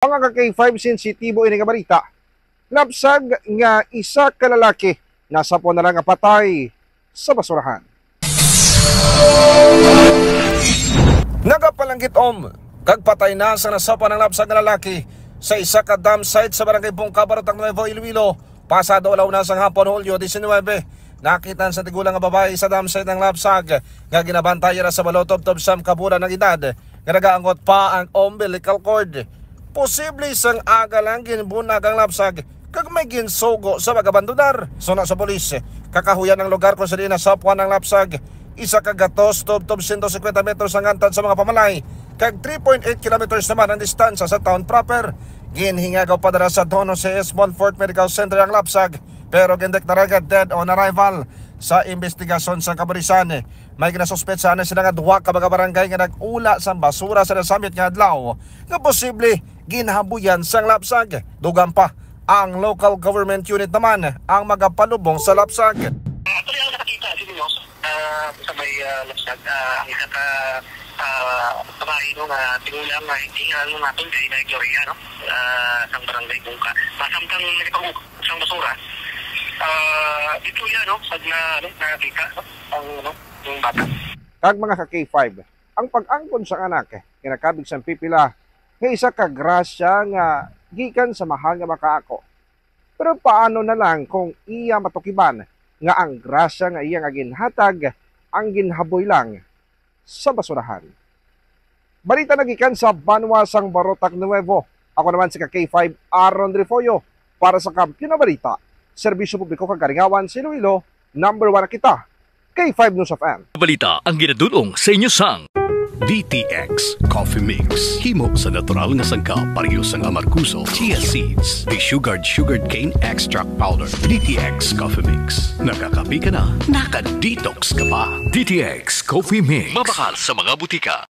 Mga ka-K5 sensitibo ini nga balita. Napsag nga isa ka lalaki nasa po na lang patay sa basurahan. Nagapalanggit kag patay na sa nasapa ng napsag nga lalaki sa isa ka dam site sa barangay Bungka, Barotang Nuevo, Iloilo. Pasado alaw na sa hapon, Hulyo 19. Nakitan sa tigulang nga babae sa dam site ng napsag nga ginabantayan na sa balotob-tob sam kaburan ng edad nga nagaangot pa ang umbilical cord. Posible isang aga lang ginbunag ang lapsag kag may ginsugo sa magabandonar. Suna sa polis, kakahuyan ng lugar kung saan nasapwan ng lapsag. Isa kagatos, tob 150 metros ang antad sa mga pamalay, kag 3.8 kilometers naman ang distansya sa town proper. Ginhingagaw padara sa Don Jose Montfort Medical Center ang lapsag, pero gindeklarada dead on arrival. Sa investigasyon sa Kabarisan, may ginasuspetsahan na sila nga duwa ka mga barangay nga nag-ula sa basura sa nasamit nga adlaw nga posible ginhabuyan sang lapsag. Dugang pa, ang local government unit naman ang magapalubong sa lapsag. Actually, ang nakakita ninyo sa may lapsag, ang isa ka babae nga tingulang na hitingan natin kay na Gloria, no? Sang barangay Bungka. Masamtang nagpaguk sang basura. Dito yan, no? Pag nakakita, yung bata. Kag mga ka-K5, ang pag-angkon sa anak, kinakabig sang pipila, nga isa ka grasya nga gikan sa mahal nga makaako. Pero paano na lang kung iya matukiban nga ang grasya nga iya nga ginhatag ang ginhaboy lang sa basurahan? Balita nagikan sa Banwasang Barotang Nuevo. Ako naman si ka-K5 Aaron Rifoyo para sa Kampiyon na Balita. Serbisyo Publiko kag Karingawan, Iloilo, number 1 na kita, K5 News of M. Balita ang ginadulong sa inyo sang DTX Coffee Mix. Himo sa natural nga sangka pareho sang amarkuso, chia seeds, desugared sugared cane extract powder. DTX Coffee Mix. Nakakapi ka na, naka-detox ka pa. DTX Coffee Mix. Mabakal sa mga butika.